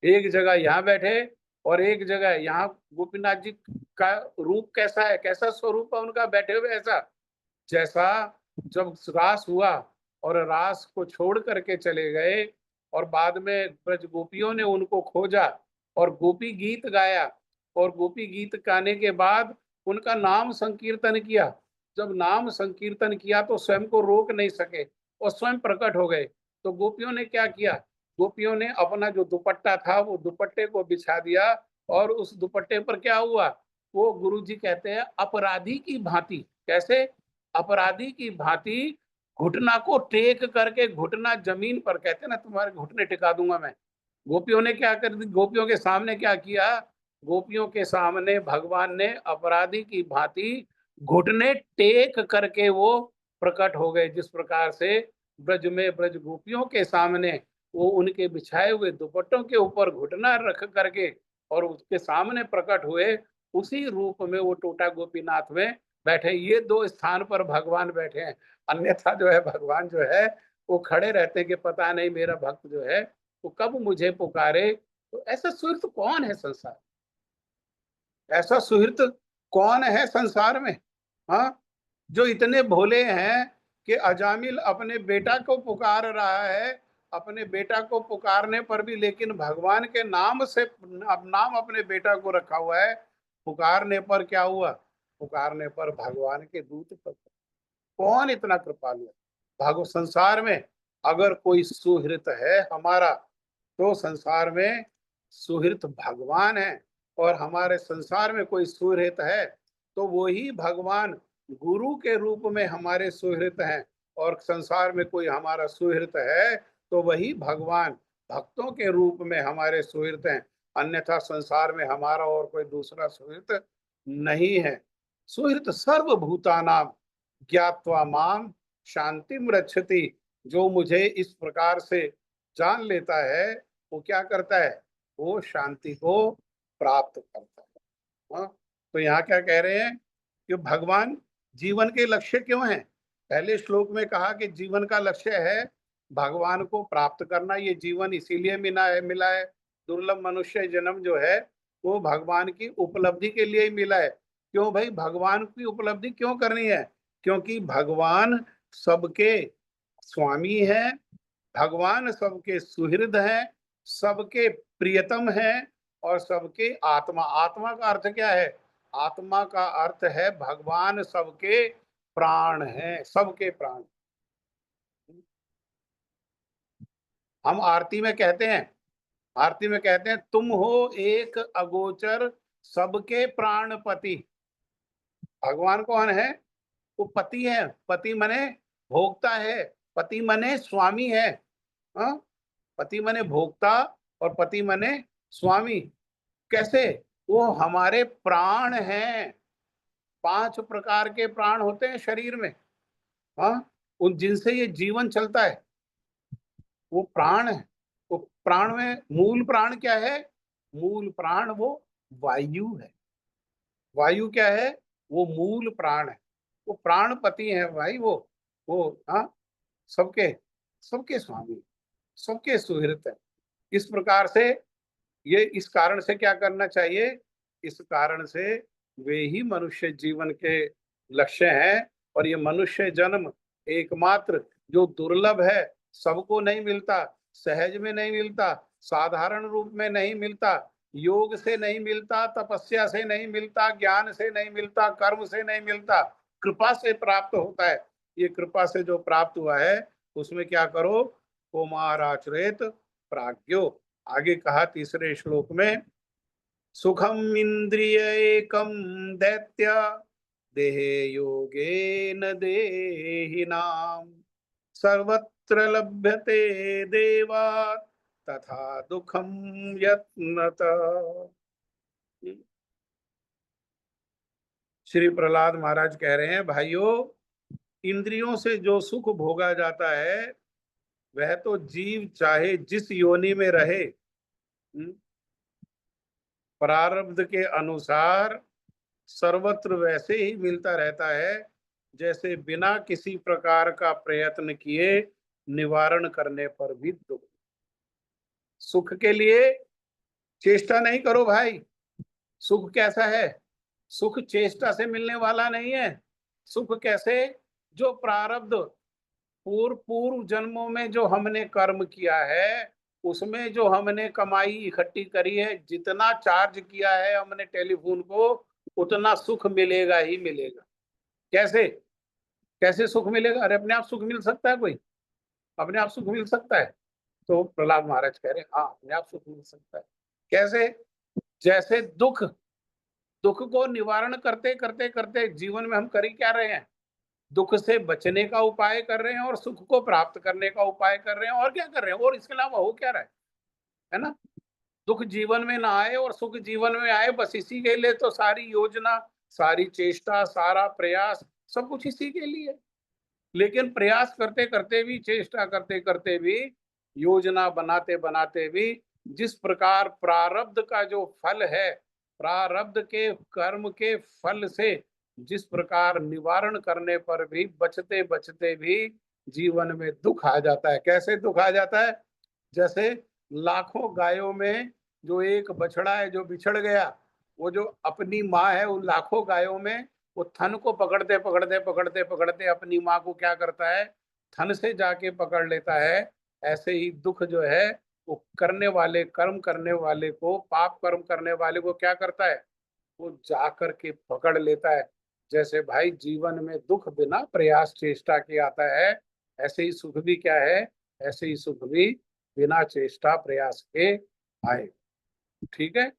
एक जगह यहाँ बैठे और एक जगह यहाँ। गोपीनाथ जी का रूप कैसा है, कैसा स्वरूप है उनका बैठे हुए? ऐसा जैसा जब रास हुआ और रास को छोड़ करके चले गए और बाद में ब्रज गोपियों ने उनको खोजा और गोपी गीत गाया, और गोपी गीत गाने के बाद उनका नाम संकीर्तन किया। जब नाम संकीर्तन किया तो स्वयं को रोक नहीं सके और स्वयं प्रकट हो गए। तो गोपियों ने क्या किया? गोपियों ने अपना जो दुपट्टा था वो दुपट्टे को बिछा दिया, और उस दुपट्टे पर क्या हुआ? वो गुरु जी कहते हैं अपराधी की भांति। कैसे? अपराधी की भांति घुटना को टेक करके, घुटना जमीन पर, कहते हैं ना तुम्हारे घुटने टिका दूंगा मैं। गोपियों ने क्या कर दी? गोपियों के सामने क्या किया? गोपियों के सामने भगवान ने अपराधी की भांति घुटने टेक करके वो प्रकट हो गए। जिस प्रकार से ब्रज में ब्रज गोपियों के सामने वो उनके बिछाए हुए दुपट्टों के ऊपर घुटना रख करके और उसके सामने प्रकट हुए, उसी रूप में वो टोटा गोपीनाथ में बैठे। ये दो स्थान पर भगवान बैठे हैं, अन्यथा जो है भगवान जो है वो खड़े रहते हैं कि पता नहीं मेरा भक्त जो है वो कब मुझे पुकारे। तो ऐसा सुहृत कौन है संसार, ऐसा सुहृत कौन है संसार में? हाँ, जो इतने भोले हैं कि अजामिल अपने बेटा को पुकार रहा है, अपने बेटा को पुकारने पर भी, लेकिन भगवान के नाम से अब नाम अपने बेटा को रखा हुआ है, पुकारने पर क्या हुआ? पुकारने पर भगवान के दूत पर। कौन इतना कृपालु है भागो संसार में? अगर कोई सुहृत है हमारा तो संसार में सुहृत भगवान है, और हमारे संसार में कोई सुहृत है तो वो ही भगवान गुरु के रूप में हमारे सुहृत हैं, और संसार में कोई हमारा सुहृत है तो वही भगवान भक्तों के रूप में हमारे सुहृत हैं। अन्यथा संसार में हमारा और कोई दूसरा सुहृत नहीं है। सुहृत सर्वभूतानां ज्ञात्वा माम शांतिम रक्षति। जो मुझे इस प्रकार से जान लेता है वो क्या करता है? वो शांति को प्राप्त करता है। हाँ? तो यहाँ क्या कह रहे हैं कि भगवान जीवन के लक्ष्य क्यों है? पहले श्लोक में कहा कि जीवन का लक्ष्य है भगवान को प्राप्त करना। ये जीवन इसीलिए मिला है। दुर्लभ मनुष्य जन्म जो है वो भगवान की उपलब्धि के लिए ही मिला है। क्यों भाई भगवान की उपलब्धि क्यों करनी है? क्योंकि भगवान सबके स्वामी है, भगवान सबके सुहृद हैं, सबके प्रियतम हैं, और सबके आत्मा। आत्मा का अर्थ क्या है? आत्मा का अर्थ है भगवान सबके प्राण हैं, सबके प्राण। हम आरती में कहते हैं तुम हो एक अगोचर सबके प्राणपति। भगवान कौन है? वो पति है। पति मने भोक्ता है, पति मने स्वामी है। हाँ? पति मने भोक्ता और पति मने स्वामी। कैसे? वो हमारे प्राण हैं। 5 प्रकार के प्राण होते हैं शरीर में। हाँ, उन जिनसे ये जीवन चलता है वो प्राण है। वो प्राण में मूल प्राण क्या है? मूल प्राण वो वायु है। वायु क्या है? वो मूल प्राण है। वो प्राणपति है भाई। वो हाँ, सबके सबके स्वामी, सबके सुहृत है। इस प्रकार से ये इस कारण से क्या करना चाहिए? इस कारण से वे ही मनुष्य जीवन के लक्ष्य हैं। और ये मनुष्य जन्म एकमात्र जो दुर्लभ है, सबको नहीं मिलता, सहज में नहीं मिलता, साधारण रूप में नहीं मिलता, योग से नहीं मिलता, तपस्या से नहीं मिलता, ज्ञान से नहीं मिलता, कर्म से नहीं मिलता, कृपा से प्राप्त होता है। ये कृपा से जो प्राप्त हुआ है उसमें क्या करो? कुमाराचरेत प्राज्ञो। आगे कहा तीसरे श्लोक में, सुखम इंद्रिय एकम दैत्य देहे योगेन देहिनाम सर्वत्र लभ्यते देवात् तथा दुखम यत्नतः। श्री प्रहलाद महाराज कह रहे हैं भाइयों, इंद्रियों से जो सुख भोगा जाता है वह तो जीव चाहे जिस योनि में रहे, प्रारब्ध के अनुसार सर्वत्र वैसे ही मिलता रहता है जैसे बिना किसी प्रकार का प्रयत्न किए निवारण करने पर भी दुख। सुख के लिए चेष्टा नहीं करो भाई। सुख कैसा है? सुख चेष्टा से मिलने वाला नहीं है। सुख कैसे? जो प्रारब्ध पूर्व पूर्व जन्मों में जो हमने कर्म किया है, उसमें जो हमने कमाई इकट्ठी करी है, जितना चार्ज किया है हमने टेलीफोन को, उतना सुख मिलेगा ही मिलेगा। कैसे? कैसे सुख मिलेगा? अरे अपने आप सुख मिल सकता है कोई? अपने आप सुख मिल सकता है? तो प्रहलाद महाराज कह रहे हैं हाँ, अपने आप सुख मिल सकता है। कैसे? जैसे दुख, दुख को निवारण करते करते करते जीवन में हम कर ही क्या रहे हैं? दुख से बचने का उपाय कर रहे हैं और सुख को प्राप्त करने का उपाय कर रहे हैं। और क्या कर रहे हैं? और इसके अलावा हो क्या रहा है ना? दुख जीवन में ना आए और सुख जीवन में आए, बस इसी के लिए तो सारी योजना, सारी चेष्टा, सारा प्रयास, सब कुछ इसी के लिए। लेकिन प्रयास करते करते भी, चेष्टा करते करते भी, योजना बनाते बनाते भी जिस प्रकार प्रारब्ध का जो फल है प्रारब्ध के कर्म के फल से जिस प्रकार निवारण करने पर भी बचते बचते भी जीवन में दुख आ जाता है। कैसे दुख आ जाता है? जैसे लाखों गायों में जो एक बछड़ा है जो बिछड़ गया, वो जो अपनी माँ है उन लाखों गायों में वो थन को पकड़ते पकड़ते पकड़ते पकड़ते अपनी माँ को क्या करता है, थन से जाके पकड़ लेता है। ऐसे ही दुख जो है वो करने वाले, कर्म करने वाले को, पाप कर्म करने वाले को क्या करता है, वो जाकर के पकड़ लेता है। जैसे भाई जीवन में दुख बिना प्रयास चेष्टा के आता है, ऐसे ही सुख भी क्या है, ऐसे ही सुख भी बिना चेष्टा प्रयास के आए। ठीक है,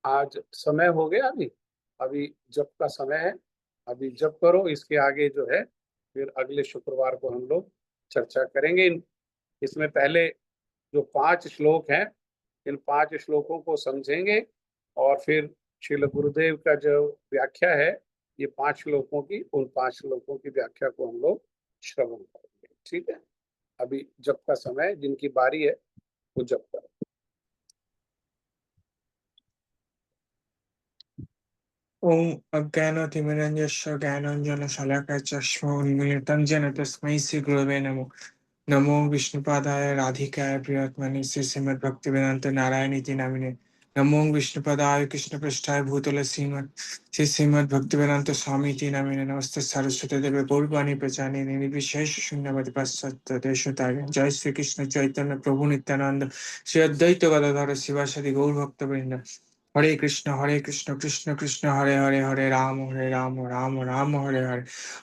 आज समय हो गया, अभी अभी जप का समय है, अभी जप करो। इसके आगे जो है फिर अगले शुक्रवार को हम लोग चर्चा करेंगे। इसमें पहले जो 5 श्लोक हैं, इन 5 श्लोकों को समझेंगे और फिर श्रील गुरुदेव का जो व्याख्या है, ये 5 श्लोकों की, उन 5 श्लोकों की व्याख्या को हम लोग श्रवण करेंगे। ठीक है, अभी जप का समय, जिनकी बारी है वो जप करें। ओम अज्ञानतिमिरञ्जस्य ज्ञानाञ्जनशलाकया चक्षुरुन्मीलितं येन तस्मै श्रीगुरवे नमः। नमो विष्णुपादाय राधिकाय प्रियात्मने श्रीमद्भक्तिवेदान्त नारायणीति नामिने। नमो विष्णुपदाय कृष्णपृष्ठाय भूतले श्रीमद्भक्तिवेदान्त स्वामीति नामिने। नमस्ते सरस्वती देवे गौरवाणी प्रचारिणे निर्विशेष शून्यवादी पाश्चात्य देशतारिणे। जय श्री कृष्ण चैतन्य प्रभु नित्यानंद श्री अद्वैत गदाधर शिवासादि गौर भक्तवृंद। हरे कृष्ण कृष्ण कृष्ण हरे हरे हरे राम राम राम हरे हरे।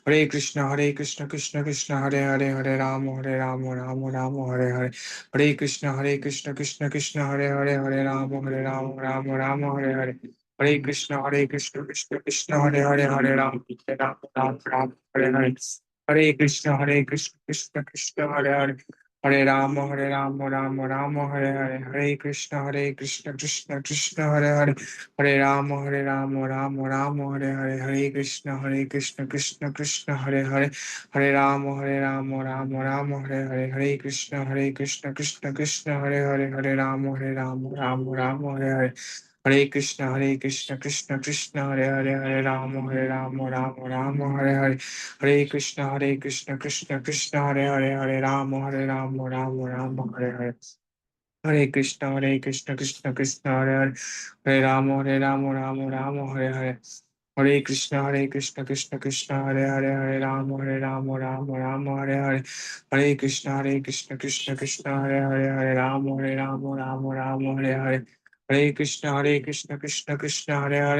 हरे कृष्ण कृष्ण कृष्ण हरे हरे हरे राम राम राम हरे हरे। हरे कृष्ण कृष्ण हरे हरे हरे राम राम हरे हरे। हरे कृष्ण कृष्ण हरे हरे हरे राम हरे हरे। हरे कृष्ण कृष्ण हरे हरे हरे राम हरे हरे। हरे कृष्ण कृष्ण कृष्ण हरे हरे हरे राम हरे हरे। हरे कृष्ण कृष्ण कृष्ण हरे हरे हरे राम हरे हरे। हरे कृष्ण कृष्ण कृष्ण हरे हरे राम हरे हरे। हरे कृष्ण कृष्ण कृष्ण हरे राम हरे हरे। हरे कृष्ण कृष्ण कृष्ण हरे राम हरे हरे। हरे कृष्ण कृष्ण कृष्ण हरे राम हरे हरे। हरे कृष्ण कृष्ण हरे राम हरे हरे। हरे कृष्ण कृष्ण हरे राम हरे हरे। हरे कृष्ण कृष्ण हरे राम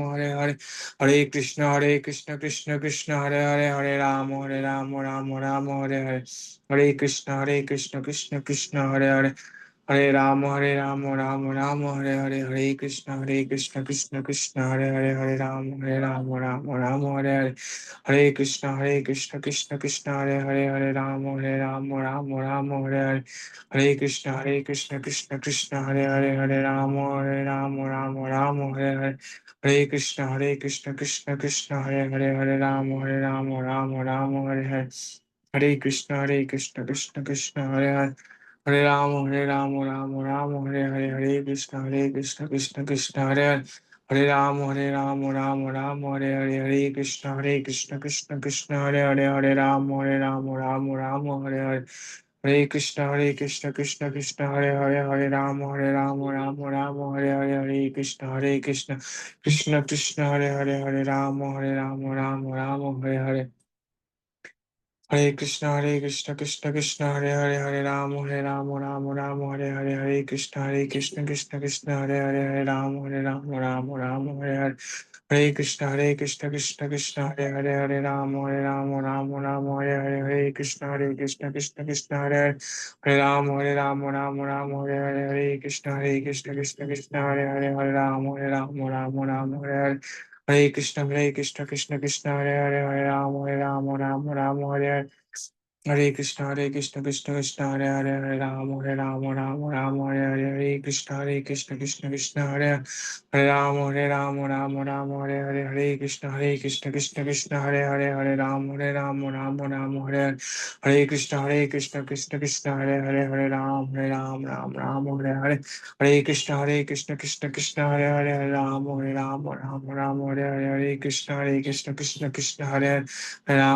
हरे हरे। हरे कृष्ण कृष्ण हरे राम हरे हरे। हरे कृष्ण कृष्ण हरे राम हरे हरे। हरे कृष्ण कृष्ण हरे राम हरे हरे। हरे कृष्ण कृष्ण हरे राम हरे हरे। हरे कृष्ण कृष्ण हरे राम हरे हरे। हरे कृष्ण कृष्ण हरे राम हरे हरे। हरे कृष्ण कृष्ण हरे राम हरे हरे। हरे कृष्ण कृष्ण हरे राम हरे हरे। हरे कृष्ण कृष्ण हरे राम हरे हरे। हरे कृष्ण हरे राम हरे हरे। हरे कृष्ण कृष्ण हरे राम हरे हरे। हरे कृष्ण हरे राम हरे हरे। हरे कृष्ण हरे राम हरे हरे। हरे कृष्ण हरे राम हरे हरे। हरे कृष्ण हरे राम हरे हरे। हरे कृष्ण हरे राम हरे हरे। हरे Krishna Krishna Hare Hare Hare Ram Hare Hare. Hare Krishna Krishna Krishna Hare Hare Hare Ram Ram Hare Hare Hare Krishna Krishna Krishna Hare Hare Ram Hare Hare Hare Krishna Krishna Hare Hare Hare Ram Ram Hare Hare Krishna Krishna Hare Hare Hare Ram Hare Hare Hare Krishna Krishna Hare Hare Hare Ram Hare Hare Hare Krishna Hare Ram Hare Hare Hare Krishna Krishna Hare Hare Ram Hare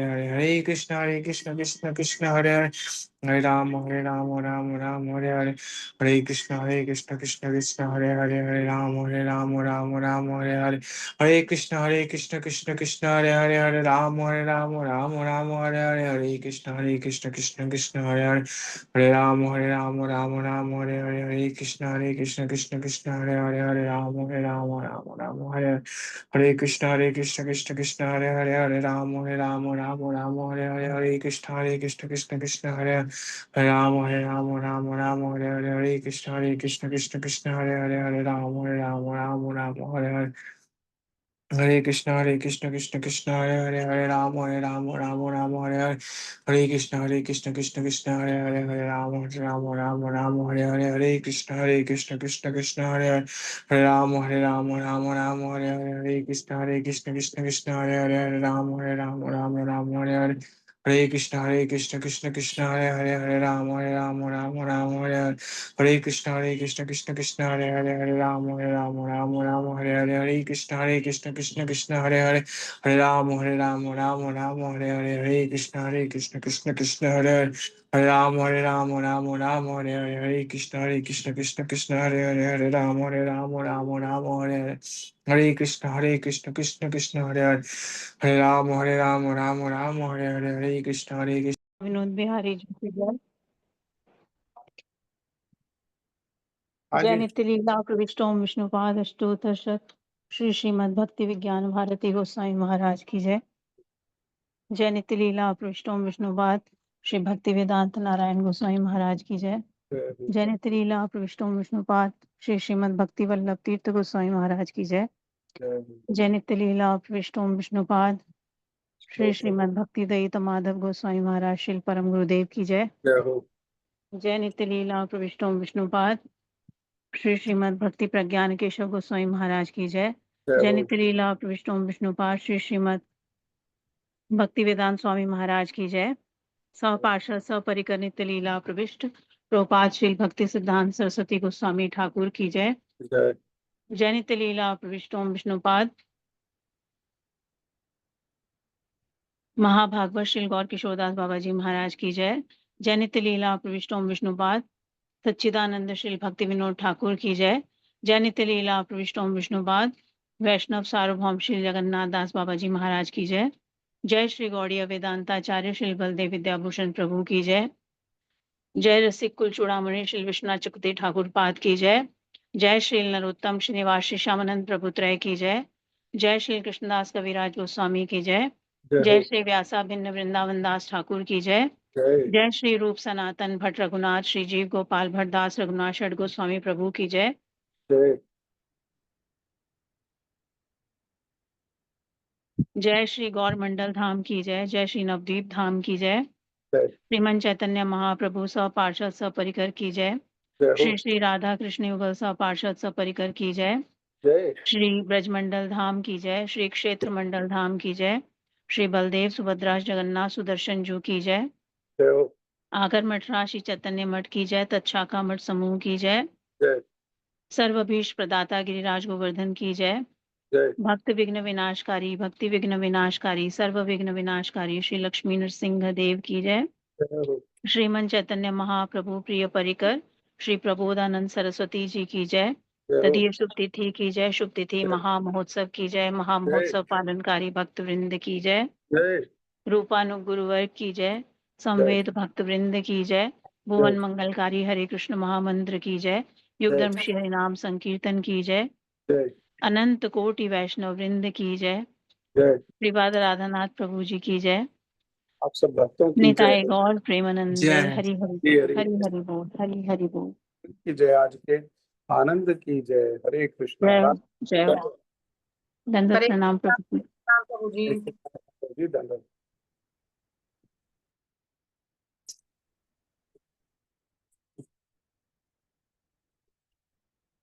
Hare Hare Krishna Hare Hare Ram Hare Hare Hare Krishna Hare Hare Ram Hare Hare Hare Krishna Hare Hare Ram Hare Hare Hare Krishna Hare Ram Hare Hare Krishna Hare Ram Hare Hare Krishna Hare Hare Krishna Hare Ram Hare Hare Krishna Hare Ram Hare Krishna Hare Ram Hare Krishna Hare Ram Hare Hare Krishna Hare Ram Hare Krishna Hare Ram Hare Krishna Hare Ram Hare Krishna Hare Krishna Hare Krishna Hare Ram Hare Krishna Hare Vinod Bihari ji की जय। हाँ जय जी। नित्य लीला प्रविष्टोम विष्णुपाद अष्टोत्तर शत श्री श्रीमद् भक्ति विज्ञान भारती गोस्वामी महाराज की जय। जय नित्य लीला प्रविष्टोम विष्णुपाद श्री भक्ति वेदांत नारायण गोस्वामी महाराज की जय। जय नित्य लीला प्रविष्टोम विष्णुपाद श्री श्रीमद् भक्ति वल्लभ तीर्थ गोस्वामी महाराज की जय। जय नित्य लीला प्रविष्टोम विष्णुपाद श्री श्रीमद् भक्ति दयित माधव गोस्वामी महाराज श्री परम गुरुदेव की जय। जय नित्य लीला प्रविष्टोम विष्णुपाद श्री श्रीमद् भक्ति प्रज्ञान केशव गोस्वामी महाराज की जय। जय नित्य लीला प्रविष्टोम विष्णुपाद श्री श्रीमद् भक्ति वेदांत स्वामी महाराज की जय। सपार्षद सपरिकर नित्य लीला प्रविष्ट प्रभुपाद श्री भक्ति सिद्धांत सरस्वती गोस्वामी ठाकुर की जय। जय नित्य लीला प्रविष्टोम विष्णुपाद महाभागवत श्री गौर किशोरदास बाबा जी महाराज की जय। जय नित्य लीला प्रविष्टोम विष्णुपाद सच्चिदानंद श्री भक्ति विनोद ठाकुर की जय। जय नित्य लीला प्रविष्टोम विष्णुपाद वैष्णव सार्वभौम श्री जगन्नाथ दास बाबा जी महाराज की जय। जय श्री गौड़ीय वेदांताचार्य श्री बलदेव विद्याभूषण प्रभु की जय। जय रसिक कुल चूड़ामणि श्री विश्वनाथ चक्रवर्ती ठाकुर पाद की जय। जय श्री नरोत्तम श्रीनिवास श्री श्यामानंद प्रभु त्रय की जय। जय श्री कृष्णदास कविराज गोस्वामी की जय। जय श्री व्यासा भिन्न वृंदावन दास ठाकुर की जय। जय श्री रूप सनातन भट्ट रघुनाथ श्री जीव गोपाल भट्ट दास रघुनाथ षड गोस्वामी प्रभु की जय। जय श्री गौर मंडल धाम की जय। जय श्री नवदीप धाम की जय। श्रीमन चैतन्य महाप्रभु सपार्षद सपरिकर की जय। श्री श्री राधा कृष्ण युगल सपार्षद सपरिकर की जय। श्री ब्रजमंडल धाम की जय। श्री क्षेत्र मंडल धाम की जय। श्री बलदेव सुभद्रा जगन्नाथ सुदर्शन जू की जय। आगर मठ राशि चैतन्य मठ की जय। तत्शाखा मठ समूह की जय। सर्वभीष प्रदाता गिरिराज गोवर्धन की जय। भक्त विघ्न विनाशकारी भक्ति विघ्न विनाशकारी सर्व विघ्न विनाशकारी श्री लक्ष्मी नरसिंह देव की जय। श्रीमन चैतन्य महाप्रभु प्रिय परिकर श्री प्रबोधानंद सरस्वती जी की जय। तदीय शुभ तिथि की जय। शुभ तिथि महामहोत्सव की जय। महामहोत्सव पालनकारी भक्त वृंद की जय। रूपानुगुरुवर की जय। संवेद भक्त वृंद की जय। भुवन मंगलकारी हरे कृष्ण महामंत्र की जय। युग धर्म श्री हरिनाम संकीर्तन की जय। अनंत कोटि वैष्णव वृंद की जय। श्रीपाद राधानाथ प्रभु जी की जय। आप सब भक्तों की निताय जय गौर प्रेमानंद जय। हरि हरि हरि हरि हरि बोल हरि हरि बोल। की जय। आज के आनंद की जय। हरे कृष्णा। जय जय राधे दंडवत हरे प्रणाम प्रभु जी। कृष्णा प्रभु जी। जी। धन्यवाद।